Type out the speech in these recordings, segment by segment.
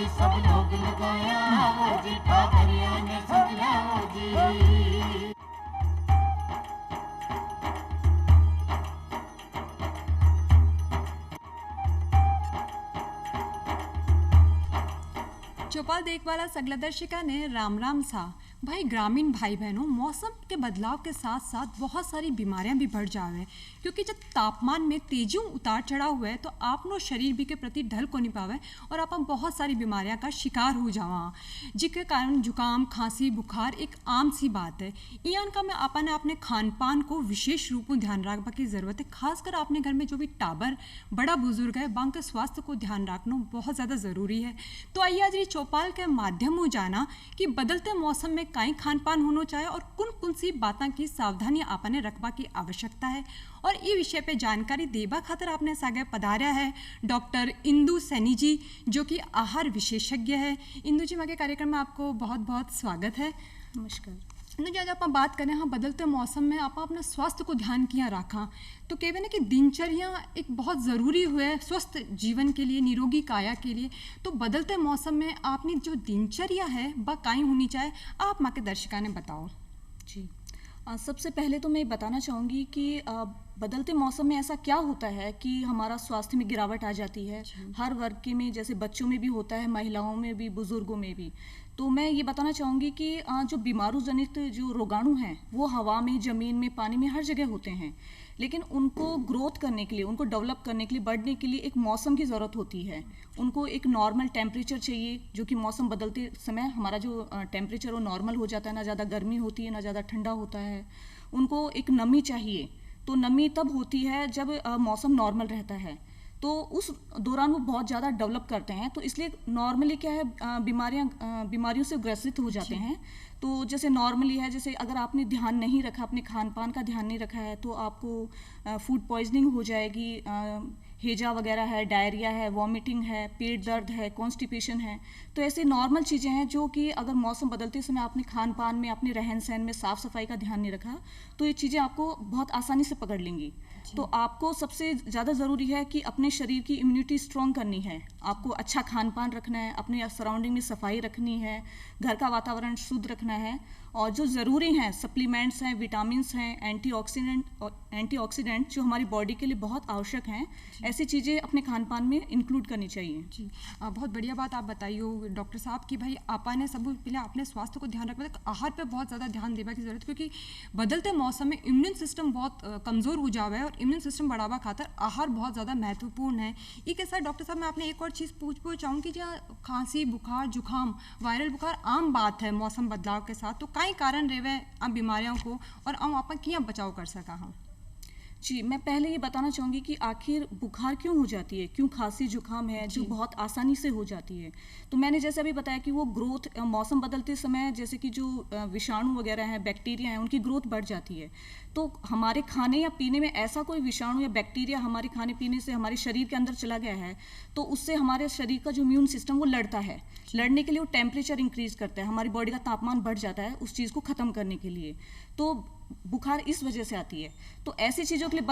जी सब लोग लगाया वो जी ठाकरिया ने समझा वो जी। चौपाल देखवाला सगला दर्शिका ने राम राम सा। भाई ग्रामीण भाई बहनों, मौसम के बदलाव के साथ साथ बहुत सारी बीमारियां भी बढ़ जावे, क्योंकि जब तापमान में तेजी उतार चढ़ाव हुए तो आपनो शरीर भी के प्रति ढल को नहीं पावे और आप बहुत सारी बीमारियां का शिकार हो जावा, जिसके कारण जुकाम खांसी बुखार एक आम सी बात है। इयान का मैं आपने अपने खान पान को विशेष रूप में ध्यान रखने की ज़रूरत है। खासकर अपने घर में जो भी टाबर बड़ा बुजुर्ग है बांग के स्वास्थ्य को ध्यान रखना बहुत ज़्यादा ज़रूरी है। तो आइए आज चौपाल के माध्यम हो जाना कि बदलते मौसम में काई खान पान होना चाहिए और कौन कौन सी बातों की सावधानी आपने रखवा की आवश्यकता है। और ये विषय पे जानकारी देवा खातर आपने सागे पधार्या है डॉक्टर इंदु सैनी जी, जो कि आहार विशेषज्ञ है। इंदु जी, मेरे कार्यक्रम में आपको बहुत बहुत स्वागत है। नमस्कार। आज आप बात करें हाँ बदलते मौसम में आप अपने स्वास्थ्य को ध्यान किया रखा, तो कहते ना कि दिनचर्या एक बहुत ज़रूरी हुए स्वस्थ जीवन के लिए, निरोगी काया के लिए। तो बदलते मौसम में आपने जो दिनचर्या है वह काई होनी चाहिए, आप माँ के दर्शिका ने बताओ जी। सबसे पहले तो मैं बताना चाहूँगी कि बदलते मौसम में ऐसा क्या होता है कि हमारा स्वास्थ्य में गिरावट आ जाती है। हर वर्ग के में, जैसे बच्चों में भी होता है, महिलाओं में भी, बुजुर्गों में भी। तो मैं ये बताना चाहूँगी कि जो बीमारू जनित जो रोगाणु हैं वो हवा में, ज़मीन में, पानी में हर जगह होते हैं, लेकिन उनको ग्रोथ करने के लिए, उनको डेवलप करने के लिए, बढ़ने के लिए एक मौसम की ज़रूरत होती है। उनको एक नॉर्मल टेम्परेचर चाहिए, जो कि मौसम बदलते समय हमारा जो टेम्परेचर वो नॉर्मल हो जाता है, ना ज़्यादा गर्मी होती है ना ज़्यादा ठंडा होता है। उनको एक नमी चाहिए, तो नमी तब होती है जब मौसम नॉर्मल रहता है, तो उस दौरान वो बहुत ज़्यादा डेवलप करते हैं। तो इसलिए नॉर्मली क्या है, बीमारियों से ग्रसित हो जाते हैं। तो जैसे नॉर्मली है, जैसे अगर आपने ध्यान नहीं रखा, अपने खान पान का ध्यान नहीं रखा है, तो आपको फूड पॉइजनिंग हो जाएगी, हेजा वगैरह है, डायरिया है, वॉमिटिंग है, पेट दर्द है, कॉन्स्टिपेशन है। तो ऐसे नॉर्मल चीज़ें हैं जो कि अगर मौसम बदलते समय आपने खान पान में, अपने रहन सहन में साफ़ सफाई का ध्यान नहीं रखा, तो ये चीज़ें आपको बहुत आसानी से पकड़ लेंगी। तो आपको सबसे ज़्यादा ज़रूरी है कि अपने शरीर की इम्यूनिटी स्ट्रॉन्ग करनी है। आपको अच्छा खान पान रखना है, अपने सराउंडिंग में सफाई रखनी है, घर का वातावरण शुद्ध रखना है, और जो ज़रूरी हैं सप्लीमेंट्स हैं, विटामिन्स हैं, एंटीऑक्सीडेंट जो हमारी बॉडी के लिए बहुत आवश्यक हैं, ऐसी चीज़ें अपने खान पान में इंक्लूड करनी चाहिए। जी, बहुत बढ़िया बात आप बताइए डॉक्टर साहब कि भाई आपा ने सब पहले अपने स्वास्थ्य को ध्यान रखना, आहार पे बहुत ज़्यादा ध्यान देने की जरूरत है, क्योंकि बदलते मौसम में इम्यून सिस्टम बहुत कमज़ोर हो जावा है और इम्यून सिस्टम बढ़ावा खातर आहार बहुत ज़्यादा महत्वपूर्ण है। ये कैसा डॉक्टर साहब, मैं आपने एक और चीज़ पूछना चाहूँ कि जहाँ खांसी बुखार जुकाम वायरल बुखार आम बात है मौसम बदलाव के साथ, तो कई कारण रहे अब बीमारियों को और हम आप क्या बचाव कर सका हम। जी, मैं पहले ये बताना चाहूँगी कि आखिर बुखार क्यों हो जाती है, क्यों खांसी जुकाम है जो बहुत आसानी से हो जाती है। तो मैंने जैसे अभी बताया कि वो ग्रोथ मौसम बदलते समय, जैसे कि जो विषाणु वगैरह हैं, बैक्टीरिया हैं, उनकी ग्रोथ बढ़ जाती है। तो हमारे खाने या पीने में ऐसा कोई विषाणु या बैक्टीरिया हमारे खाने पीने से हमारे शरीर के अंदर चला गया है, तो उससे हमारे शरीर का जो इम्यून सिस्टम वो लड़ता है। लड़ने के लिए वो टेम्परेचर इंक्रीज करता है, हमारी बॉडी का तापमान बढ़ जाता है उस चीज़ को ख़त्म करने के लिए। तो बुखार इस वजह से आती है। तो ऐसी चीज़ों के लिए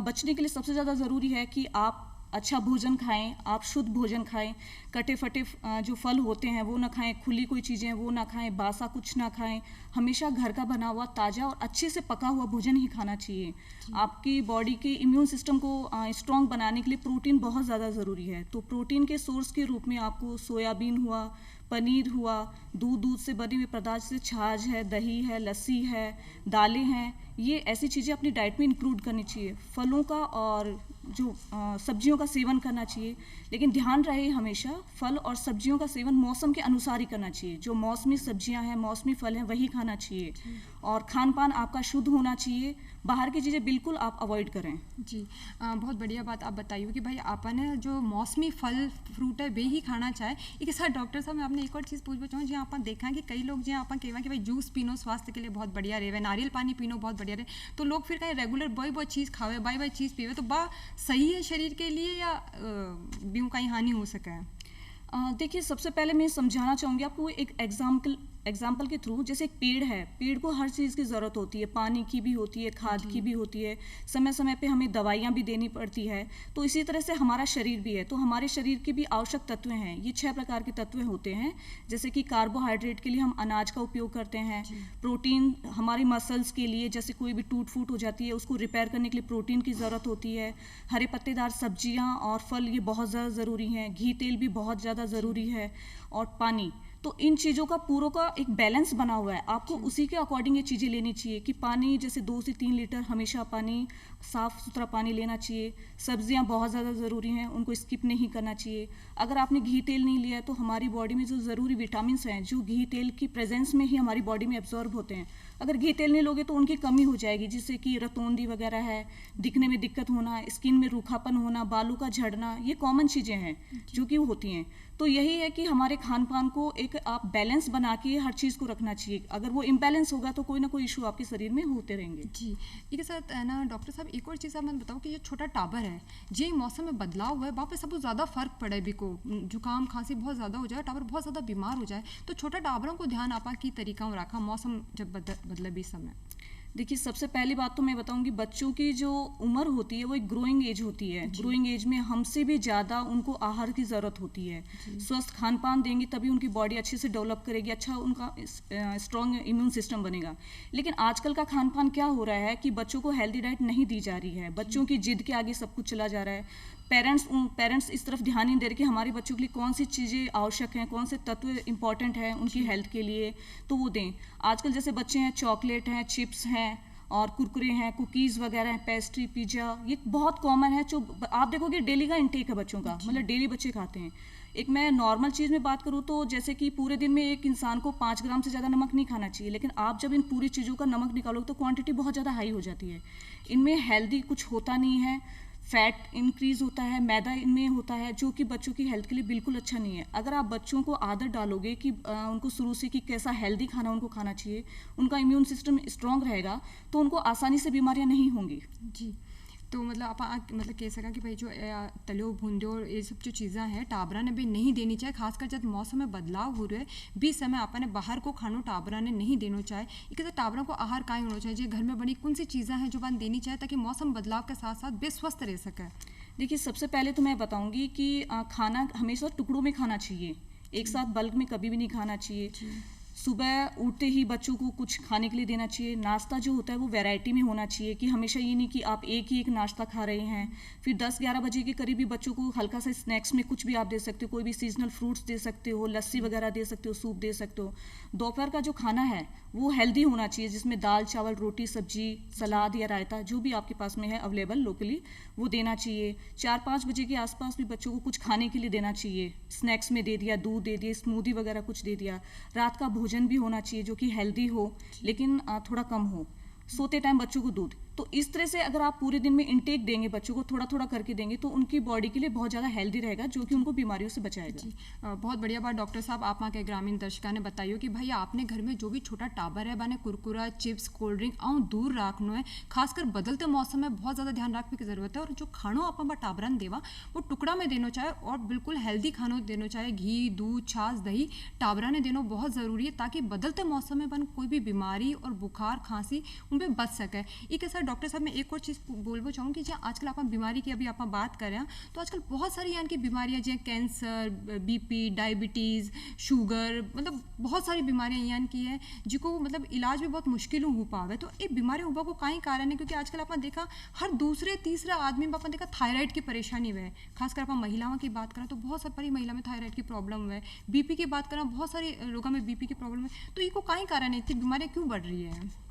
बचने के लिए सबसे ज़्यादा ज़रूरी है कि आप अच्छा भोजन खाएं, आप शुद्ध भोजन खाएं, कटे फटे जो फल होते हैं वो ना खाएं, खुली कोई चीज़ें वो ना खाएं, बासा कुछ ना खाएं। हमेशा घर का बना हुआ ताज़ा और अच्छे से पका हुआ भोजन ही खाना चाहिए। आपकी बॉडी के इम्यून सिस्टम को स्ट्रॉन्ग बनाने के लिए प्रोटीन बहुत ज़्यादा ज़रूरी है। तो प्रोटीन के सोर्स के रूप में आपको सोयाबीन हुआ, पनीर हुआ, दूध से बने हुए पदार्थ से छाछ है, दही है, लस्सी है, दालें हैं, ये ऐसी चीज़ें अपनी डाइट में इंक्लूड करनी चाहिए। फलों का और जो सब्जियों का सेवन करना चाहिए, लेकिन ध्यान रहे हमेशा फल और सब्जियों का सेवन मौसम के अनुसार ही करना चाहिए। जो मौसमी सब्जियां हैं, मौसमी फल हैं, वही खाना चाहिए। और खान पान आपका शुद्ध होना चाहिए, बाहर की चीज़ें बिल्कुल आप अवॉइड करें। जी, बहुत बढ़िया बात आप बताइए कि भाई आपने जो मौसमी फल फ्रूट है वे ही खाना चाहे। एक साथ डॉक्टर साहब मैं आपने एक और चीज़ पूछना चाहूँ, जी आप देखा कि कई लोग जी आप कहवा कि भाई जूस पीनो स्वास्थ्य के लिए बहुत बढ़िया रहे, नारियल पानी पीनो बहुत बढ़िया रहे, तो लोग फिर कहीं रेगुलर वही चीज़ खावे, वही चीज़ पीवे, तो बा सही है शरीर के लिए या भी कहीं हानि हो सके? देखिए, सबसे पहले मैं समझाना चाहूँगी आपको, एक एग्जाम्पल के थ्रू, जैसे एक पेड़ है, पेड़ को हर चीज़ की ज़रूरत होती है, पानी की भी होती है, खाद की भी होती है, समय समय पे हमें दवाइयाँ भी देनी पड़ती है। तो इसी तरह से हमारा शरीर भी है, तो हमारे शरीर के भी आवश्यक तत्व हैं। ये 6 प्रकार के तत्व होते हैं, जैसे कि कार्बोहाइड्रेट के लिए हम अनाज का उपयोग करते हैं, प्रोटीन हमारे मसल्स के लिए, जैसे कोई भी टूट फूट हो जाती है उसको रिपेयर करने के लिए प्रोटीन की ज़रूरत होती है, हरे पत्तेदार सब्जियाँ और फल ये बहुत ज़्यादा ज़रूरी हैं, घी तेल भी बहुत ज़्यादा ज़रूरी है, और पानी। तो इन चीज़ों का पूरों का एक बैलेंस बना हुआ है, आपको उसी के अकॉर्डिंग ये चीज़ें लेनी चाहिए कि पानी जैसे 2 से 3 लीटर हमेशा पानी, साफ़ सुथरा पानी लेना चाहिए। सब्जियां बहुत ज़्यादा ज़रूरी हैं, उनको स्किप नहीं करना चाहिए। अगर आपने घी तेल नहीं लिया है तो हमारी बॉडी में जो ज़रूरी विटामिन हैं जो घी तेल की प्रेजेंस में ही हमारी बॉडी में एब्जॉर्ब होते हैं, अगर घी तेल नहीं लोगे तो उनकी कमी हो जाएगी, जिससे कि रतौंधी वगैरह है, दिखने में दिक्कत होना, स्किन में रूखापन होना, बालों का झड़ना, ये कॉमन चीज़ें हैं जो कि होती हैं। तो यही है कि हमारे खान पान को एक आप बैलेंस बना के हर चीज़ को रखना चाहिए। अगर वो इम्बैलेंस होगा तो कोई ना कोई इशू आपके शरीर में होते रहेंगे। जी, इसके साथ है ना डॉक्टर साहब, एक और चीज़ आप मैं बताऊँ कि ये छोटा टाबर है, जे मौसम में बदलाव हुआ है वहाँ पे सबको ज़्यादा फर्क पड़े भी को, जुकाम खांसी बहुत ज़्यादा हो जाए, टाबर बहुत ज़्यादा बीमार हो जाए, तो छोटा टाबरों को ध्यान आपा की तरीका में रखा मौसम जब बदले भी समय। देखिए, सबसे पहली बात तो मैं बताऊंगी, बच्चों की जो उम्र होती है वो एक ग्रोइंग एज होती है। ग्रोइंग एज में हमसे भी ज़्यादा उनको आहार की ज़रूरत होती है। स्वस्थ खान पान देंगे तभी उनकी बॉडी अच्छे से डेवलप करेगी, अच्छा उनका स्ट्रॉन्ग इम्यून सिस्टम बनेगा। लेकिन आजकल का खान पान क्या हो रहा है कि बच्चों को हेल्दी डाइट नहीं दी जा रही है, बच्चों की जिद के आगे सब कुछ चला जा रहा है। पेरेंट्स इस तरफ ध्यान नहीं दे रहे कि हमारे बच्चों के लिए कौन सी चीज़ें आवश्यक हैं, कौन से तत्व इंपॉर्टेंट हैं उनकी हेल्थ के लिए, तो वो दें। आजकल जैसे बच्चे हैं, चॉकलेट हैं, चिप्स हैं और कुरकुरे हैं, कुकीज़ वगैरह हैं, पेस्ट्री, पिज़्ज़ा, ये बहुत कॉमन है जो आप देखोगे डेली का इंटेक है बच्चों का, मतलब डेली बच्चे खाते हैं। एक मैं नॉर्मल चीज़ में बात करूँ तो जैसे कि पूरे दिन में एक इंसान को 5 ग्राम से ज़्यादा नमक नहीं खाना चाहिए, लेकिन आप जब इन पूरी चीज़ों का नमक निकालोगे तो क्वांटिटी बहुत ज़्यादा हाई हो जाती है। इनमें हेल्दी कुछ होता नहीं है, फैट इंक्रीज होता है, मैदा इनमें होता है, जो कि बच्चों की हेल्थ के लिए बिल्कुल अच्छा नहीं है। अगर आप बच्चों को आदत डालोगे कि उनको शुरू से कि कैसा हेल्दी खाना उनको खाना चाहिए, उनका इम्यून सिस्टम स्ट्रांग रहेगा तो उनको आसानी से बीमारियां नहीं होंगी। जी, तो मतलब आप मतलब कह सका कि भाई जो तलो भूंदो और ये सब जो चीज़ें हैं टाबरा ने भी नहीं देनी चाहिए, खासकर जब मौसम में बदलाव हो रहे भी समय आपने बाहर को खानो टाबरा ने नहीं देना चाहिए। एक तरह टाबरा को आहार का होना चाहिए, जो घर में बनी कौन सी चीज़ें हैं जो बात देनी चाहिए ताकि मौसम बदलाव के साथ साथ बेस्वस्थ रह सके। देखिए, सबसे पहले तो मैं बताऊंगी कि खाना हमेशा टुकड़ों में खाना चाहिए, एक साथ बल्क में कभी भी नहीं खाना चाहिए। सुबह उठते ही बच्चों को कुछ खाने के लिए देना चाहिए। नाश्ता जो होता है वो वैरायटी में होना चाहिए, कि हमेशा ये नहीं कि आप एक ही एक नाश्ता खा रहे हैं। फिर 10-11 बजे के करीब भी बच्चों को हल्का सा स्नैक्स में कुछ भी आप दे सकते हो, कोई भी सीजनल फ्रूट्स दे सकते हो, लस्सी वगैरह दे सकते हो, सूप दे सकते हो। दोपहर का जो खाना है वो हेल्दी होना चाहिए, जिसमें दाल चावल रोटी सब्जी सलाद या रायता जो भी आपके पास में है अवेलेबल लोकली वो देना चाहिए। 4-5 बजे के आसपास भी बच्चों को कुछ खाने के लिए देना चाहिए, स्नैक्स में दे दिया, दूध दे दिया, स्मूदी वगैरह कुछ दे दिया। रात का भोजन भी होना चाहिए जो कि हेल्दी हो लेकिन थोड़ा कम हो। सोते टाइम बच्चों को दूध, तो इस तरह से अगर आप पूरे दिन में इंटेक देंगे, बच्चों को थोड़ा थोड़ा करके देंगे तो उनकी बॉडी के लिए बहुत ज़्यादा हेल्दी रहेगा, जो कि उनको बीमारियों से बचाएगा। बहुत बढ़िया बात डॉक्टर साहब आप वहाँ के ग्रामीण दर्शका ने बताइयो कि भाई आपने घर में जो भी छोटा टाबर है बाने कुरकुरा चिप्स कोल्ड ड्रिंक आऊँ दूर रखना है, खासकर बदलते मौसम में बहुत ज़्यादा ध्यान रखने की ज़रूरत है। और जो खानो आप टाबरन देवा वो टुकड़ा में देना चाहे और बिल्कुल हेल्दी खानो देना चाहे, घी दूध छाछ दही टाबरा ने देना बहुत ज़रूरी है ताकि बदलते मौसम में बन कोई भी बीमारी और बुखार खांसी उन पर बच सके। एक ऐसा डॉक्टर साहब मैं एक और चीज़ बोलना चाहूँगी कि आजकल आप बीमारी की अभी आप बात कर रहे हैं तो आजकल बहुत सारी यानी कि बीमारियाँ जैसे कैंसर बीपी डायबिटीज़ शुगर, मतलब बहुत सारी बीमारियाँ यानी कि है जिनको मतलब इलाज भी बहुत मुश्किल हो पावे। तो ये बीमारी हुआ को कहीं कारण है क्योंकि आजकल आपने देखा हर दूसरे तीसरे आदमी में आपने देखा थायराइड की परेशानी हुआ है। खासकर आप महिलाओं की बात करें तो बहुत सारी महिला में थायराइड की प्रॉब्लम हुआ है। बीपी की बात करें बहुत सारे लोगों में बीपी की प्रॉब्लम है। तो ये को कहीं कारण है, इतनी बीमारियाँ क्यों बढ़ रही है?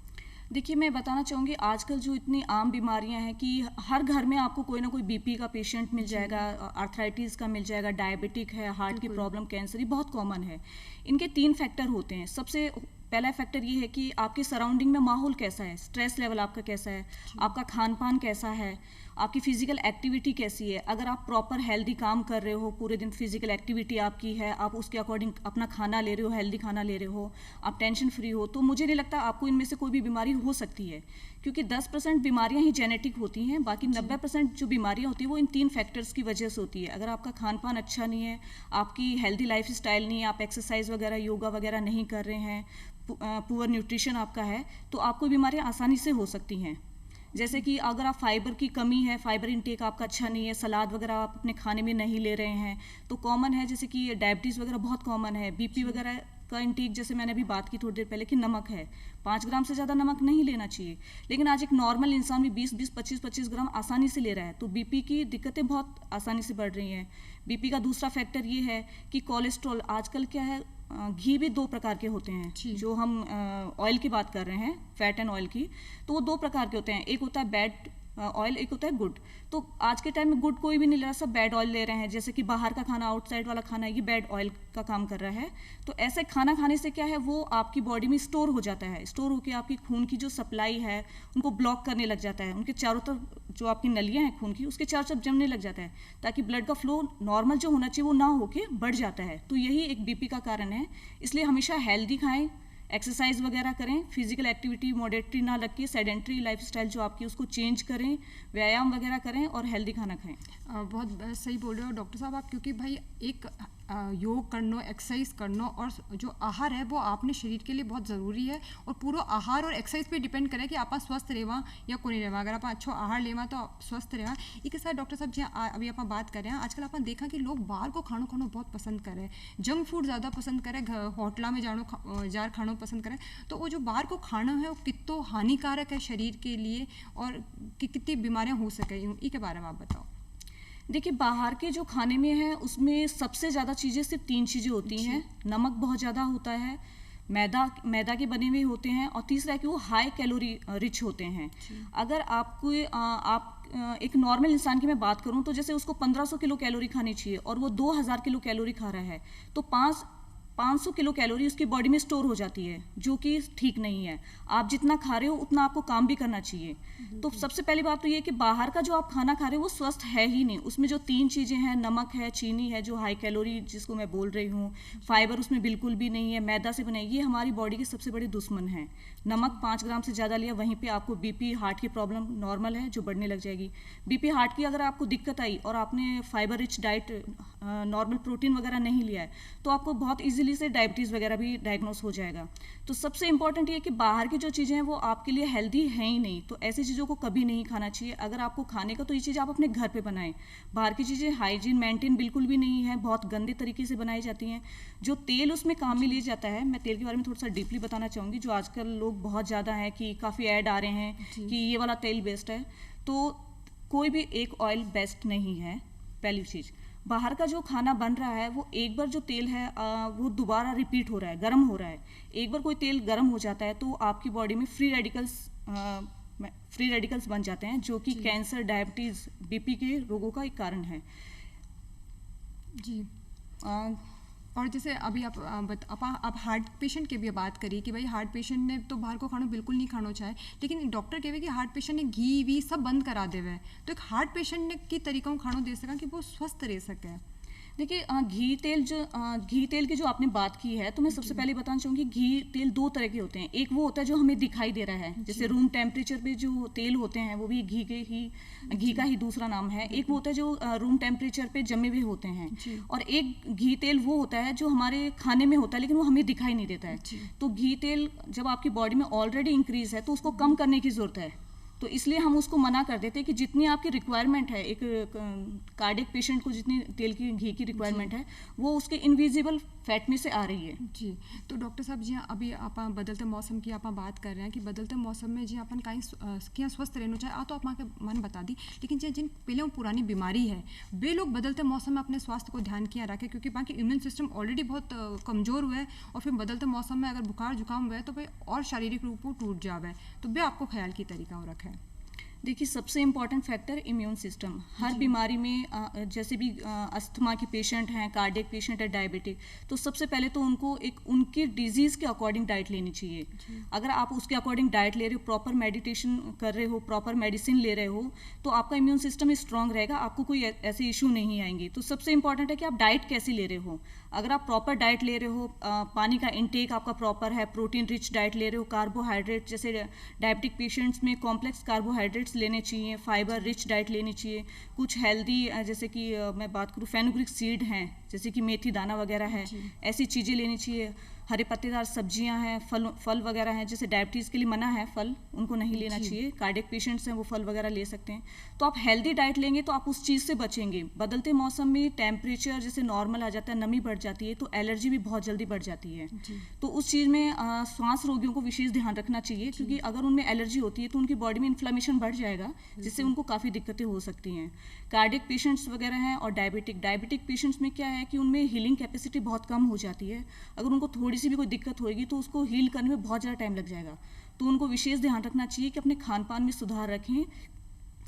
देखिए, मैं बताना चाहूँगी आजकल जो इतनी आम बीमारियां हैं कि हर घर में आपको कोई ना कोई बीपी का पेशेंट मिल जाएगा, आर्थराइटिस का मिल जाएगा, डायबिटिक है, हार्ट की प्रॉब्लम, कैंसर, ये बहुत कॉमन है। इनके 3 फैक्टर होते हैं। सबसे पहला फैक्टर ये है कि आपके सराउंडिंग में माहौल कैसा है, स्ट्रेस लेवल आपका कैसा है, आपका खान पान कैसा है, आपकी फिजिकल एक्टिविटी कैसी है, अगर आप प्रॉपर हेल्दी काम कर रहे हो, पूरे दिन फिजिकल एक्टिविटी आपकी है, आप उसके अकॉर्डिंग अपना खाना ले रहे हो, हेल्दी खाना ले रहे हो, आप टेंशन फ्री हो, तो मुझे नहीं लगता आपको इनमें से कोई भी बीमारी हो सकती है। क्योंकि 10% बीमारियां ही जेनेटिक होती हैं, बाकी 90% जो बीमारियां होती हैं वो इन 3 फैक्टर्स की वजह से होती है। अगर आपका खान पान अच्छा नहीं है, आपकी हेल्दी लाइफ स्टाइल नहीं है, आप एक्सरसाइज वगैरह योगा वगैरह नहीं कर रहे हैं, पुअर न्यूट्रिशन आपका है, तो आपको बीमारियां आसानी से हो सकती हैं। जैसे कि अगर आप फाइबर की कमी है, फाइबर इंटेक आपका अच्छा नहीं है, सलाद वगैरह आप अपने खाने में नहीं ले रहे हैं, तो कॉमन है जैसे कि डायबिटीज़ वगैरह बहुत कॉमन है, बीपी वगैरह का इंटेक, जैसे मैंने अभी बात की थोड़ी देर पहले कि नमक है, 5 ग्राम से ज़्यादा नमक नहीं लेना चाहिए। लेकिन आज एक नॉर्मल इंसान भी 20-20, 25-25 ग्राम आसानी से ले रहा है, तो बीपी की दिक्कतें बहुत आसानी से बढ़ रही हैं। बीपी का दूसरा फैक्टर ये है कि कोलेस्ट्रॉल, आजकल क्या है, घी भी 2 प्रकार के होते हैं। जो हम ऑयल की बात कर रहे हैं, फैट एंड ऑयल की, तो वो 2 प्रकार के होते हैं। एक होता है बैड ऑयल, एक होता है गुड। तो आज के टाइम में गुड कोई भी नहीं ले रहा, सब बैड ऑयल ले रहे हैं। जैसे कि बाहर का खाना, आउटसाइड वाला खाना, ये बैड ऑयल का काम कर रहा है। तो ऐसे खाना खाने से क्या है, वो आपकी बॉडी में स्टोर हो जाता है, स्टोर होकर आपकी खून की जो सप्लाई है उनको ब्लॉक करने लग जाता है। उनके चारों तरफ जो आपकी नलियाँ हैं खून की, उसके चारों तरफ जमने लग जाता है, ताकि ब्लड का फ्लो नॉर्मल जो होना चाहिए वो ना होके बढ़ जाता है। तो यही एक बीपी का कारण है। इसलिए हमेशा हेल्दी खाएं, एक्सरसाइज वगैरह करें, फिजिकल एक्टिविटी मॉडरेटरी ना लग के सेडेंट्री लाइफस्टाइल जो आपकी उसको चेंज करें, व्यायाम वगैरह करें और हेल्दी खाना खाएं। बहुत सही बोल रहे हो डॉक्टर साहब आप, क्योंकि भाई एक योग करना, एक्सरसाइज करना और जो आहार है वो आपने शरीर के लिए बहुत ज़रूरी है, और पूरा आहार और एक्सरसाइज पे डिपेंड करे कि आप स्वस्थ रहेवा या कोई नहीं रहेवा। अगर आप अच्छा आहार लेवा तो आप स्वस्थ रहेवा। इसके साथ डॉक्टर साहब जी अभी आप बात कर रहे हैं, आजकल आप देखा कि लोग बाहर को खाना खाना बहुत पसंद कर रहे हैं, जंक फूड ज़्यादा पसंद करें, होटला में जार खाना पसंद करें। तो वो जो बाहर को खाना है वो कितना हानिकारक है शरीर के लिए, और कितनी बीमारियाँ हो सके, इसके बारे में आप बताओ। देखिए, बाहर के जो खाने में है उसमें सबसे ज़्यादा चीज़ें सिर्फ 3 चीज़ें होती हैं। नमक बहुत ज़्यादा होता है, मैदा के बने हुए होते हैं, और तीसरा है कि वो हाई कैलोरी रिच होते हैं। अगर आप एक नॉर्मल इंसान की मैं बात करूं तो जैसे उसको 1500 किलो कैलोरी खानी चाहिए और वो 2000 किलो कैलोरी खा रहा है, तो 500 किलो कैलोरी उसकी बॉडी में स्टोर हो जाती है, जो कि ठीक नहीं है। आप जितना खा रहे हो उतना आपको काम भी करना चाहिए। तो सबसे पहली बात तो ये कि बाहर का जो आप खाना खा रहे हो वो स्वस्थ है ही नहीं। उसमें जो 3 चीज़ें हैं, नमक है, चीनी है जो हाई कैलोरी जिसको मैं बोल रही हूँ, फाइबर उसमें बिल्कुल भी नहीं है, मैदा से बने, ये हमारी बॉडी के सबसे बड़े दुश्मन हैं। नमक 5 ग्राम से ज़्यादा लिया, वहीं पर आपको बीपी, हार्ट की प्रॉब्लम नॉर्मल है जो बढ़ने लग जाएगी। बीपी, हार्ट की अगर आपको दिक्कत आई और आपने fibre rich diet, normal protein वगैरह नहीं लिया है, तो आपको बहुत ईजिली से डायबिटीज़ वगैरह भी डायग्नोस हो जाएगा। तो सबसे इंपॉर्टेंट ये कि बाहर की जो चीज़ें हैं वो आपके लिए हेल्दी हैं ही नहीं, तो ऐसी चीज़ों को कभी नहीं खाना चाहिए। अगर आपको खाने का तो ये चीज़ आप अपने घर पे बनाएं। बाहर की चीज़ें हाइजीन मेंटेन बिल्कुल भी नहीं है, बहुत गंदे तरीके से बनाई जाती हैं। जो तेल उसमें काम में लिया जाता है, मैं तेल के बारे में थोड़ा सा डीपली बताना चाहूँगी। जो आजकल लोग बहुत ज़्यादा हैं कि काफ़ी ऐड आ रहे हैं कि ये वाला तेल बेस्ट है, तो कोई भी एक ऑयल बेस्ट नहीं है। पहली चीज़, बाहर का जो खाना बन रहा है वो एक बार जो तेल है वो दोबारा रिपीट हो रहा है, गर्म हो रहा है। एक बार कोई तेल गर्म हो जाता है तो आपकी बॉडी में फ्री रेडिकल्स बन जाते हैं, जो कि कैंसर, डायबिटीज़, बीपी के रोगों का एक कारण है जी। और जैसे अभी आप हार्ट पेशेंट की भी बात करिए कि भाई हार्ट पेशेंट ने तो बाहर को खाना बिल्कुल नहीं खाना चाहे, लेकिन डॉक्टर कहे कि हार्ट पेशेंट ने घी वी सब बंद करा देवे, तो एक हार्ट पेशेंट ने की तरीकों खाना दे सका कि वो स्वस्थ रह सके। देखिए, घी तेल की जो आपने बात की है, तो मैं सबसे पहले बताना चाहूँगी, घी तेल 2 तरह के होते हैं। एक वो होता है जो हमें दिखाई दे रहा है, जैसे रूम टेम्परेचर पे जो तेल होते हैं वो भी घी का ही दूसरा नाम है। एक वो होता है जो रूम टेम्परेचर पे जमे हुए होते हैं, और एक घी तेल वो होता है जो हमारे खाने में होता है लेकिन वो हमें दिखाई नहीं देता है। तो घी तेल जब आपकी बॉडी में ऑलरेडी इंक्रीज है तो उसको कम करने की ज़रूरत है, तो इसलिए हम उसको मना कर देते हैं कि जितनी आपकी रिक्वायरमेंट है, एक कार्डियक पेशेंट को जितनी तेल की, घी की रिक्वायरमेंट है, वो उसके इनविजिबल फैट में से आ रही है जी। तो डॉक्टर साहब जी, अभी आप बदलते मौसम की आप बात कर रहे हैं कि बदलते मौसम में जी अपन कहीं स्वस्थ रहना चाहे, तो आप मन बता दी, लेकिन जिन पहले पुरानी बीमारी है वे लोग बदलते मौसम में अपने स्वास्थ्य को ध्यान किया रखें, क्योंकि बाकी इम्यून सिस्टम ऑलरेडी बहुत कमज़ोर हुआ है, और फिर बदलते मौसम में अगर बुखार जुकाम हुआ है तो भाई और शारीरिक रूप में टूट जावे, तो वे आपको ख्याल की तरीका रखें। देखिए, सबसे इम्पॉर्टेंट फैक्टर इम्यून सिस्टम। हर बीमारी में जैसे भी अस्थमा के पेशेंट हैं, कार्डियक पेशेंट है, डायबिटिक, तो सबसे पहले तो उनको एक उनकी डिजीज़ के अकॉर्डिंग डाइट लेनी चाहिए। अगर आप उसके अकॉर्डिंग डाइट ले रहे हो, प्रॉपर मेडिटेशन कर रहे हो, प्रॉपर मेडिसिन ले रहे हो, तो आपका इम्यून सिस्टम स्ट्रांग रहेगा, आपको कोई ऐसे इशू नहीं आएंगे। तो सबसे इंपॉर्टेंट है कि आप डाइट कैसे ले रहे हो। अगर आप प्रॉपर डाइट ले रहे हो, पानी का इंटेक आपका प्रॉपर है, प्रोटीन रिच डाइट ले रहे हो, कार्बोहाइड्रेट जैसे डायबिटिक पेशेंट्स में कॉम्प्लेक्स कार्बोहाइड्रेट्स लेने चाहिए, फाइबर रिच डाइट लेनी चाहिए, कुछ हेल्दी जैसे कि मैं बात करूँ फेनुग्रिक सीड हैं, जैसे कि मेथी दाना वगैरह है, ऐसी चीज़ें लेनी चाहिए। हरे पत्तेदार सब्जियां हैं, फल वगैरह हैं, जैसे डायबिटीज़ के लिए मना है फल, उनको नहीं लेना चाहिए। कार्डियक पेशेंट्स हैं वो फल वगैरह ले सकते हैं। तो आप हेल्दी डाइट लेंगे तो आप उस चीज़ से बचेंगे। बदलते मौसम में टेम्परेचर जैसे नॉर्मल आ जाता है, नमी बढ़ जाती है, तो एलर्जी भी बहुत जल्दी बढ़ जाती है। तो उस चीज़ में श्वास रोगियों को विशेष ध्यान रखना चाहिए, क्योंकि अगर उनमें एलर्जी होती है तो उनकी बॉडी में इन्फ्लेमेशन बढ़ जाएगा, जिससे उनको काफ़ी दिक्कतें हो सकती हैं। कार्डियक पेशेंट्स वगैरह हैं और डायबिटिक पेशेंट्स में क्या है कि उनमें हीलिंग कैपेसिटी बहुत कम हो जाती है। अगर उनको थोड़ी सी भी कोई दिक्कत होगी तो उसको हील करने में बहुत ज़्यादा टाइम लग जाएगा। तो उनको विशेष ध्यान रखना चाहिए कि अपने खान पान में सुधार रखें,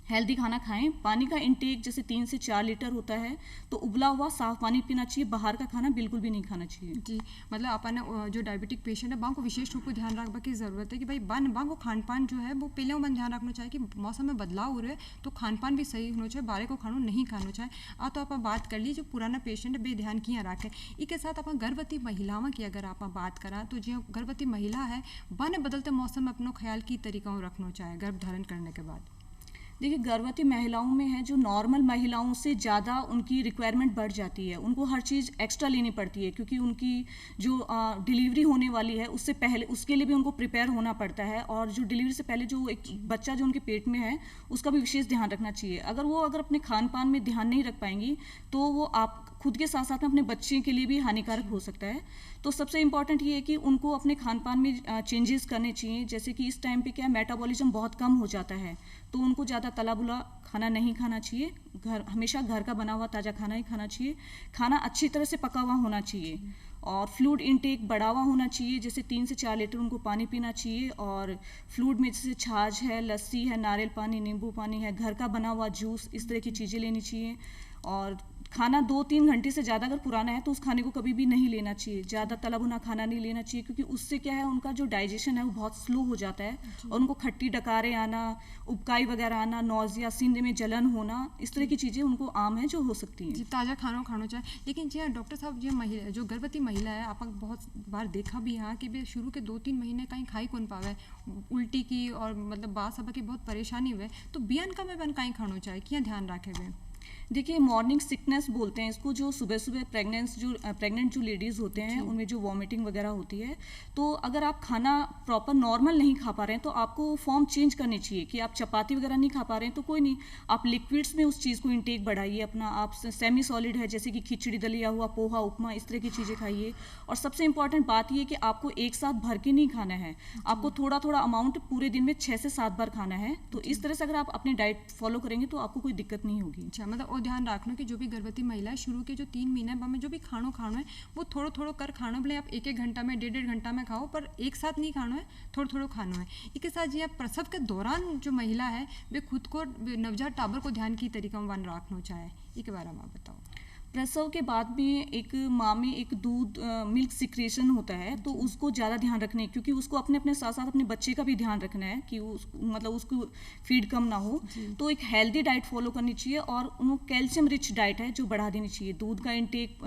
हेल्दी खाना खाएं। पानी का इंटेक जैसे 3 से 4 लीटर होता है, तो उबला हुआ साफ पानी पीना चाहिए, बाहर का खाना बिल्कुल भी नहीं खाना चाहिए। जी, मतलब अपन जो डायबिटिक पेशेंट है को विशेष रूप से ध्यान रखने की ज़रूरत है कि भाई को खान पान जो है वो पहले मन ध्यान रखना चाहिए कि मौसम में बदलाव हो रहा है, तो खान पान भी सही होना चाहिए, बाहर को खाना नहीं खाना चाहिए। तो आप बात कर ली जो पुराना पेशेंट बेध्यान किया रखे। इसके साथ आप गर्भवती महिलाओं की अगर आप बात करा, तो जो गर्भवती महिला है बन बदलते मौसम में अपना ख्याल की तरीका रखना चाहिए गर्भ धारण करने के बाद। देखिए, गर्भवती महिलाओं में है जो नॉर्मल महिलाओं से ज़्यादा उनकी रिक्वायरमेंट बढ़ जाती है, उनको हर चीज़ एक्स्ट्रा लेनी पड़ती है, क्योंकि उनकी जो डिलीवरी होने वाली है उससे पहले उसके लिए भी उनको प्रिपेयर होना पड़ता है, और जो डिलीवरी से पहले जो एक बच्चा जो उनके पेट में है उसका भी विशेष ध्यान रखना चाहिए। अगर अपने खान पान में ध्यान नहीं रख पाएंगी तो वो आप खुद के साथ साथ में अपने बच्चे के लिए भी हानिकारक हो सकता है। तो सबसे इम्पॉर्टेंट ये है कि उनको अपने खान पान में चेंजेस करने चाहिए। जैसे कि इस टाइम पे क्या मेटाबॉलिज्म बहुत कम हो जाता है, तो उनको ज़्यादा तला बुला खाना नहीं खाना चाहिए। हमेशा घर का बना हुआ ताज़ा खाना ही खाना चाहिए। खाना अच्छी तरह से पका हुआ होना चाहिए, और फ्लूइड इनटेक बढ़ा हुआ होना चाहिए। जैसे 3 से 4 लीटर उनको पानी पीना चाहिए, और फ्लूइड में जैसे छाछ है, लस्सी है, नारियल पानी, नींबू पानी है, घर का बना हुआ जूस, इस तरह की चीज़ें लेनी चाहिए। और खाना 2-3 घंटे से ज़्यादा अगर पुराना है तो उस खाने को कभी भी नहीं लेना चाहिए। ज़्यादा तला भुना खाना नहीं लेना चाहिए, क्योंकि उससे क्या है उनका जो डाइजेशन है वो बहुत स्लो हो जाता है, और उनको खट्टी डकारें आना, उबकाई वगैरह आना, नौजिया, सीने में जलन होना, इस तरह की चीज़ें उनको आम है जो हो सकती हैं। जी, ताज़ा खाना चाहिए। लेकिन जी डॉक्टर साहब, जो गर्भवती महिला है आप बहुत बार देखा भी है कि शुरू के 2-3 महीने कहीं खाई कौन पावे, उल्टी की और मतलब बात सब की बहुत परेशानी हुए, तो बियन का में बन कहीं खाना चाहिए, क्या ध्यान रखे हुए? देखिए, मॉर्निंग सिकनेस बोलते हैं इसको, जो सुबह सुबह प्रेग्नेंट जो लेडीज़ होते हैं उनमें जो वॉमिटिंग वगैरह होती है, तो अगर आप खाना प्रॉपर नॉर्मल नहीं खा पा रहे हैं तो आपको फॉर्म चेंज करनी चाहिए। कि आप चपाती वगैरह नहीं खा पा रहे हैं तो कोई नहीं, आप लिक्विड्स में उस चीज़ को इंटेक बढ़ाइए अपना। आप सेमी सॉलिड है जैसे कि खिचड़ी, दलिया हुआ, पोहा, उपमा, इस तरह की चीज़ें खाइए। और सबसे इंपॉर्टेंट बात ये कि आपको एक साथ भर के नहीं खाना है, आपको थोड़ा थोड़ा अमाउंट पूरे दिन में 6 से 7 बार खाना है। तो इस तरह से अगर आप अपनी डाइट फॉलो करेंगे तो आपको कोई दिक्कत नहीं होगी। अच्छा, मतलब वो ध्यान रखना कि जो भी गर्भवती महिला है शुरू के जो 3 महीने में जो भी खाना है वो थोड़ा कर खाना, भले आप 1-1 घंटा में 1.5 घंटा में खाओ, पर एक साथ नहीं खाना है, थोड़ा खाना है। इसके साथ जी आप प्रसव के दौरान जो महिला है वे खुद को नवजात टाबर को ध्यान की तरीका में रखना चाहे, इसके बारे में आप बताओ। प्रसव के बाद में एक माँ में एक दूध मिल्क सिक्रेशन होता है, तो उसको ज़्यादा ध्यान रखने, क्योंकि उसको अपने साथ साथ अपने बच्चे का भी ध्यान रखना है कि मतलब उसको फीड कम ना हो। तो एक हेल्दी डाइट फॉलो करनी चाहिए, और उनको कैल्शियम रिच डाइट है जो बढ़ा देनी चाहिए। दूध का इंटेक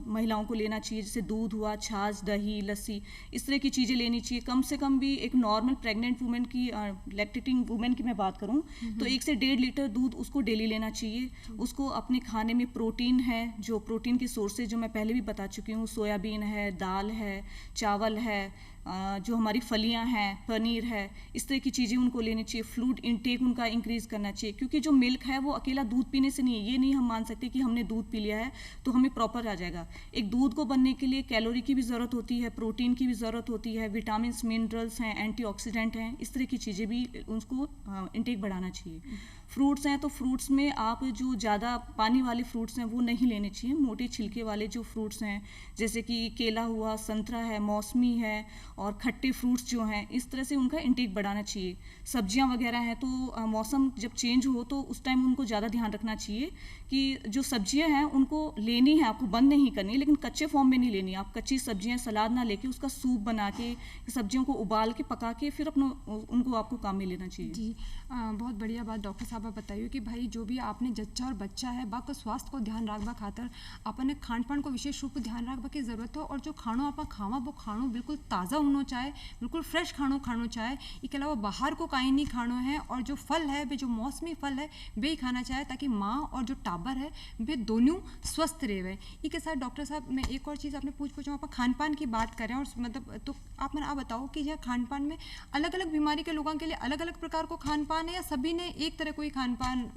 महिलाओं को लेना चाहिए, जैसे दूध हुआ, छाछ, दही, लस्सी, इस तरह की चीज़ें लेनी चाहिए। कम से कम भी एक नॉर्मल प्रेग्नेंट वुमेन की, लैक्टेटिंग वुमेन की मैं बात करूँ तो 1 से 1.5 लीटर दूध उसको डेली लेना चाहिए। उसको अपने खाने में प्रोटीन है, जो प्रोटीन की सोर्सेज जो मैं पहले भी बता चुकी हूँ, सोयाबीन है, दाल है, चावल है, जो हमारी फलियां हैं, पनीर है, इस तरह की चीज़ें उनको लेनी चाहिए। फ्लूइड इंटेक उनका इंक्रीज़ करना चाहिए, क्योंकि जो मिल्क है वो अकेला दूध पीने से नहीं है। ये नहीं हम मान सकते कि हमने दूध पी लिया है तो हमें प्रॉपर आ जाएगा। एक दूध को बनने के लिए कैलोरी की भी ज़रूरत होती है, प्रोटीन की भी ज़रूरत होती है, विटामिन, मिनरल्स हैं, एंटीऑक्सीडेंट हैं, इस तरह की चीज़ें भी उसको इंटेक बढ़ाना चाहिए। फ्रूट्स हैं तो फ्रूट्स में आप जो ज़्यादा पानी वाले फ्रूट्स हैं वो नहीं लेने चाहिए। मोटे छिलके वाले जो फ्रूट्स हैं जैसे कि केला हुआ, संतरा है, मौसमी है, और खट्टे फ्रूट्स जो हैं, इस तरह से उनका इंटेक बढ़ाना चाहिए। सब्जियां वगैरह हैं तो मौसम जब चेंज हो तो उस टाइम उनको ज़्यादा ध्यान रखना चाहिए कि जो सब्जियां हैं उनको लेनी है, आपको बंद नहीं करनी, लेकिन कच्चे फॉर्म में नहीं लेनी। आप कच्ची सब्जियां सलाद ना लेके उसका सूप बना के, सब्जियों को उबाल के पका के फिर उनको आपको काम में लेना चाहिए। जी बहुत बढ़िया बात डॉक्टर साहब आप बताइए कि भाई जो भी आपने जच्चा और बच्चा है बा को स्वास्थ्य को ध्यान रखबा खातर अपने खान पान को विशेष रूप से ध्यान रखबा की ज़रूरत है, और जो खानो आप खावा वो खानो बिल्कुल ताज़ा होना चाहे, बिल्कुल फ्रेश खानो खानो चाहे। इसके अलावा बाहर को कहीं नहीं खानो है, और जो फल है वे जो मौसमी फल है वे ही खाना चाहे, ताकि माँ और जो टाबर है वे दोनों स्वस्थ रहे। इसके साथ डॉक्टर साहब मैं एक और चीज़ आपने पूछूँ आप खान पान की बात करें, और मतलब तो आप मैंने आप बताओ कि यह खान पान में अलग अलग बीमारी के लोगों के लिए अलग अलग प्रकार को खान पान है, या सभी ने एक तरह कोई खान पान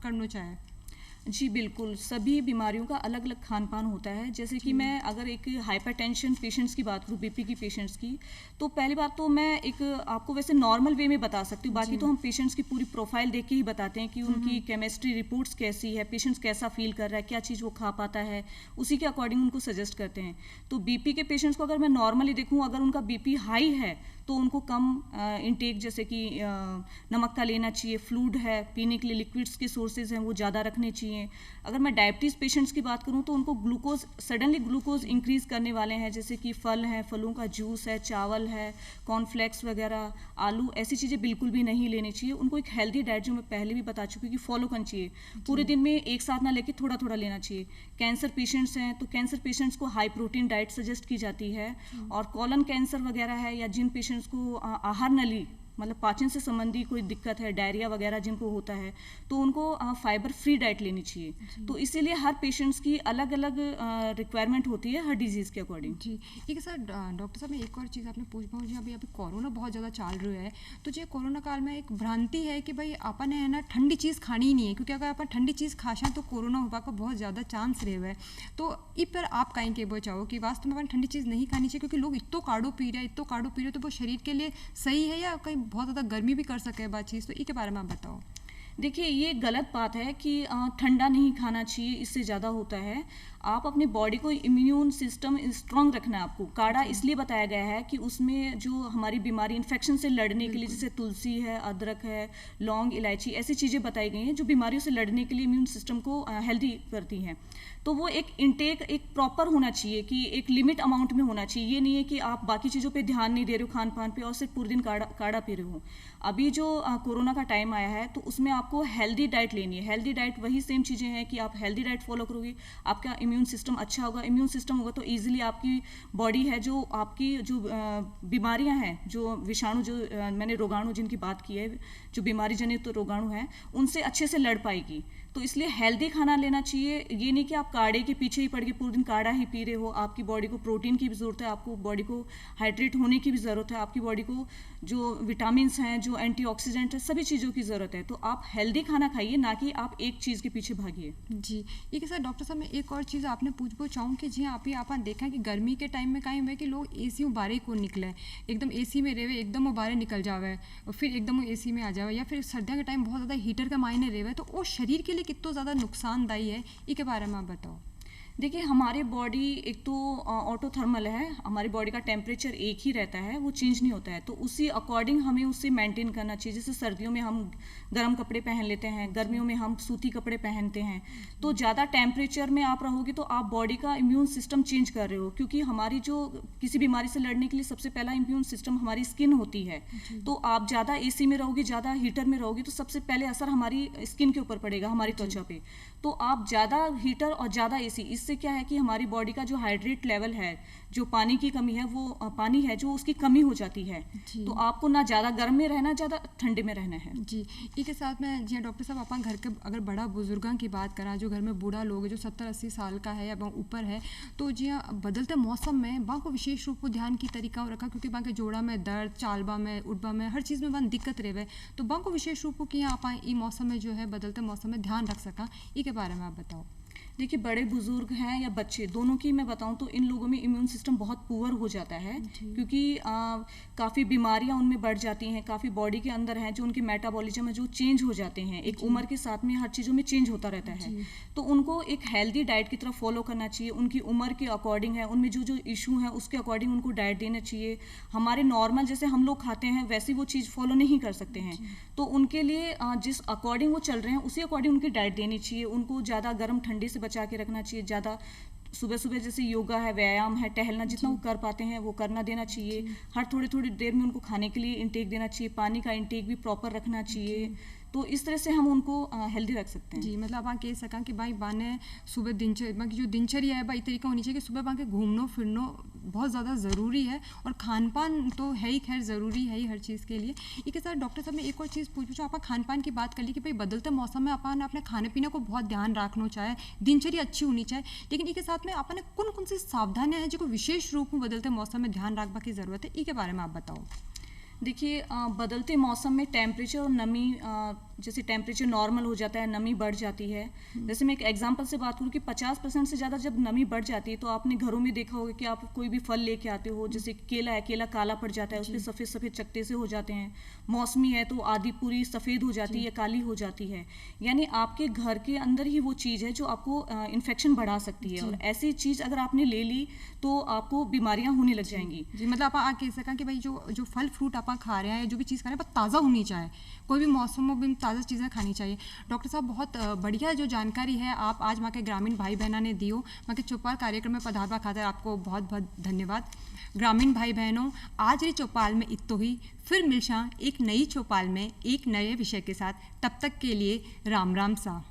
करना चाहे? जी बिल्कुल, सभी बीमारियों का अलग अलग खान पान होता है। जैसे कि मैं अगर एक हाइपरटेंशन पेशेंट्स की बात करूँ, बीपी की पेशेंट्स की, तो पहली बात तो मैं एक आपको वैसे नॉर्मल वे में बता सकती हूँ, बाकी तो हम पेशेंट्स की पूरी प्रोफाइल देख के ही बताते हैं कि उनकी केमिस्ट्री रिपोर्ट्स कैसी है, पेशेंट्स कैसा फील कर रहा है, क्या चीज़ वो खा पाता है, उसी के अकॉर्डिंग उनको सजेस्ट करते हैं। तो बीपी के पेशेंट्स को अगर मैं नॉर्मली देखूँ, अगर उनका बीपी हाई है तो उनको कम इंटेक जैसे कि नमक का लेना चाहिए, फ्लूइड है, पीने के लिए लिक्विड्स के सोर्सेज हैं वो ज़्यादा रखने चाहिए। अगर मैं डायबिटीज़ पेशेंट्स की बात करूं तो उनको ग्लूकोज सडनली ग्लूकोज इंक्रीज़ करने वाले हैं, जैसे कि फल हैं, फलों का जूस है, चावल है, कॉर्नफ्लेक्स वगैरह, आलू, ऐसी चीज़ें बिल्कुल भी नहीं लेनी चाहिए। उनको एक हेल्दी डाइट जो मैं पहले भी बता चुकी हूँ कि फॉलो करनी चाहिए, पूरे दिन में एक साथ ना लेके थोड़ा थोड़ा लेना चाहिए। कैंसर पेशेंट्स हैं तो कैंसर पेशेंट्स को हाई प्रोटीन डाइट सजेस्ट की जाती है, और कॉलन कैंसर वगैरह है, या जिन पेशेंट्स को आहार नली मतलब पाचन से संबंधी कोई दिक्कत है, डायरिया वगैरह जिनको होता है, तो उनको फाइबर फ्री डाइट लेनी चाहिए। तो इसीलिए हर पेशेंट्स की अलग अलग रिक्वायरमेंट होती है हर डिजीज़ के अकॉर्डिंग। जी ठीक है सर। डॉक्टर साहब मैं एक और चीज़ आपने पूछ पाऊँ जी, अभी कोरोना बहुत ज़्यादा चल रहा है, तो जो कोरोना काल में एक भ्रांति है कि भाई अपन है ना ठंडी चीज़ खानी ही नहीं है, क्योंकि अगर अपन ठंडी चीज़ खाशा तो कोरोना होगा का बहुत ज़्यादा चांस रहे हुए है। तो इस पर आप कहीं के बचाओ कि वास्तव में अपन ठंडी चीज़ नहीं खानी चाहिए, क्योंकि लोग इतो काढ़ो पी रहे हैं, तो वो शरीर के लिए सही है, या कहीं बहुत ज़्यादा गर्मी भी कर सके बात चीज़, तो इसके बारे में आप बताओ। देखिए ये गलत बात है कि ठंडा नहीं खाना चाहिए, इससे ज़्यादा होता है। आप अपनी बॉडी को इम्यून सिस्टम स्ट्रांग रखना है आपको। काढ़ा इसलिए बताया गया है कि उसमें जो हमारी बीमारी इन्फेक्शन से लड़ने के लिए, जैसे तुलसी है, अदरक है, लौंग, इलायची, ऐसी चीज़ें बताई गई हैं जो बीमारियों से लड़ने के लिए इम्यून सिस्टम को हेल्दी करती हैं। तो वो एक इंटेक एक प्रॉपर होना चाहिए कि एक लिमिट अमाउंट में होना चाहिए। ये नहीं है कि आप बाकी चीज़ों पे ध्यान नहीं दे रहे हो, खान पान पे, और सिर्फ पूरे दिन काढ़ा पी रहे हो। अभी जो कोरोना का टाइम आया है तो उसमें आपको हेल्दी डाइट लेनी है। हेल्दी डाइट वही सेम चीज़ें हैं कि आप हेल्दी डाइट फॉलो करोगे, आपका इम्यून सिस्टम अच्छा होगा। इम्यून सिस्टम होगा तो ईजिली आपकी बॉडी है जो आपकी जो बीमारियां हैं, जो विषाणु, जो मैंने रोगाणु जिनकी बात की है, जो बीमारी जनित रोगाणु हैं, उनसे अच्छे से लड़ पाएगी। तो इसलिए हेल्दी खाना लेना चाहिए। ये नहीं कि आप काढ़े के पीछे ही पड़ के पूरे दिन काढ़ा ही पी रहे हो। आपकी बॉडी को प्रोटीन की भी ज़रूरत है, आपको बॉडी को हाइड्रेट होने की भी ज़रूरत है, आपकी बॉडी को जो विटामिन्स हैं, जो एंटीऑक्सीडेंट है, सभी चीज़ों की ज़रूरत है। तो आप हेल्दी खाना खाइए, ना कि आप एक चीज़ के पीछे भागिए। जी ठीक है सर। डॉक्टर साहब मैं एक और चीज़ आपने पूछ चाहूँ कि जी आप ही आप देखा कि गर्मी के टाइम में कहीं हुआ कि लोग एसी उबारे को निकले, एकदम एसी में रहे, एकदम उबारे निकल जावे और फिर एकदम एसी में आ जावे, या फिर सर्दियों के टाइम बहुत ज़्यादा हीटर का मायने रहे, तो वो शरीर के लिए कितना ज़्यादा नुकसानदायी है, इसके बारे में आप बताओ। देखिए हमारी बॉडी एक तो ऑटोथर्मल है, हमारी बॉडी का टेम्परेचर एक ही रहता है, वो चेंज नहीं होता है। तो उसी अकॉर्डिंग हमें उससे मेंटेन करना चाहिए। जैसे सर्दियों में हम गर्म कपड़े पहन लेते हैं, गर्मियों में हम सूती कपड़े पहनते हैं। तो ज़्यादा टेम्परेचर में आप रहोगे तो आप बॉडी का इम्यून सिस्टम चेंज कर रहे हो, क्योंकि हमारी जो किसी बीमारी से लड़ने के लिए सबसे पहला इम्यून सिस्टम हमारी स्किन होती है। तो आप ज़्यादा एसी में रहोगे, ज़्यादा हीटर में रहोगे, तो सबसे पहले असर हमारी स्किन के ऊपर पड़ेगा, हमारी त्वचा पे। तो आप ज़्यादा हीटर और ज़्यादा एसी, इससे क्या है कि हमारी बॉडी का जो हाइड्रेट लेवल है, जो पानी की कमी है, वो पानी है जो उसकी कमी हो जाती है। तो आपको ना ज़्यादा गर्म में रहना, ज़्यादा ठंडे में रहना है। जी इसके साथ में जी डॉक्टर साहब अपन घर के अगर बड़ा बुजुर्गों की बात करा, जो घर में बूढ़ा लोग है, जो 70-80 साल का है या ऊपर है, तो जी बदलते मौसम में बा को विशेष रूप को ध्यान की तरीका रखा, क्योंकि बा के जोड़ा में दर्द, चालबा में, उठबा में, हर चीज़ में बन दिक्कत रहे, तो बा को विशेष रूप को कि आप ई मौसम में जो है बदलते मौसम में ध्यान रख सका, ये के बारे में आप बताओ। देखिए, बड़े बुजुर्ग हैं या बच्चे, दोनों की मैं बताऊं तो इन लोगों में इम्यून सिस्टम बहुत पुअर हो जाता है, क्योंकि काफ़ी बीमारियां उनमें बढ़ जाती हैं, काफ़ी बॉडी के अंदर हैं जो उनके मेटाबॉलिज्म है जो चेंज हो जाते हैं। एक उम्र के साथ में हर चीज़ों में चेंज होता रहता है, तो उनको एक हेल्दी डाइट की तरफ फॉलो करना चाहिए। उनकी उम्र के अकॉर्डिंग है, उनमें जो जो इशू है उसके अकॉर्डिंग उनको डाइट देना चाहिए। हमारे नॉर्मल जैसे हम लोग खाते हैं वैसी वो चीज़ फॉलो नहीं कर सकते हैं, तो उनके लिए जिस अकॉर्डिंग वो चल रहे हैं उसी अकॉर्डिंग उनकी डाइट देनी चाहिए। उनको ज़्यादा गर्म ठंडे से बचा के रखना चाहिए। ज़्यादा सुबह सुबह जैसे योगा है, व्यायाम है, टहलना, जितना वो कर पाते हैं वो करना देना चाहिए। हर थोड़ी थोड़ी देर में उनको खाने के लिए इंटेक देना चाहिए। पानी का इंटेक भी प्रॉपर रखना चाहिए। तो इस तरह से हम उनको हेल्दी रख सकते हैं। जी, मतलब आप कह सकें कि भाई बाने सुबह दिनचर्या की जो दिनचर्या है भाई तरीका होनी चाहिए कि सुबह बाके घूमना फिरना बहुत ज़्यादा ज़रूरी है, और खान पान तो है ही, खैर ज़रूरी है ही हर चीज़ के लिए। इसके साथ डॉक्टर साहब मैं एक और चीज़ पूछूँ, आप खान पान की बात कर ली कि भाई बदलते मौसम में अपन अपने खाने पीने को बहुत ध्यान रखना चाहे, दिनचर्या अच्छी होनी चाहिए, लेकिन इसके साथ में अपने कौन कौन सी सावधानियाँ हैं जो विशेष रूप में बदलते मौसम में ध्यान रखने की ज़रूरत है, इसके बारे में आप बताओ। देखिए, बदलते मौसम में टेम्परेचर और नमी, जैसे टेम्परेचर नॉर्मल हो जाता है, नमी बढ़ जाती है। जैसे मैं एक एग्जांपल से बात करूँ कि 50% से ज़्यादा जब नमी बढ़ जाती है तो आपने घरों में देखा होगा कि आप कोई भी फल लेके आते हो, जैसे केला है, केला काला पड़ जाता है, उस पर सफ़ेद सफ़ेद चकत्ते से हो जाते हैं। मौसमी है तो आधी पूरी सफ़ेद हो जाती है या काली हो जाती है। यानी आपके घर के अंदर ही वो चीज़ है जो आपको इन्फेक्शन बढ़ा सकती है, और ऐसी चीज़ अगर आपने ले ली तो आपको बीमारियाँ होने लग जाएंगी। जी, मतलब आप कह सकें कि भाई जो फल फ्रूट आप खा रहे हैं, जो भी चीज़ खा रहे हैं, ताज़ा होनी चाहिए, कोई भी मौसम में भी ताज़ा चीज़ें खानी चाहिए। डॉक्टर साहब बहुत बढ़िया जो जानकारी है आप आज वहाँ के ग्रामीण भाई बहना ने दी हो। वहाँ के चौपाल कार्यक्रम में पधारवा खातिर आपको बहुत बहुत धन्यवाद। ग्रामीण भाई बहनों, आज री चौपाल में इतो ही, फिर मिलशा एक नई चौपाल में एक नए विषय के साथ। तब तक के लिए राम राम सा।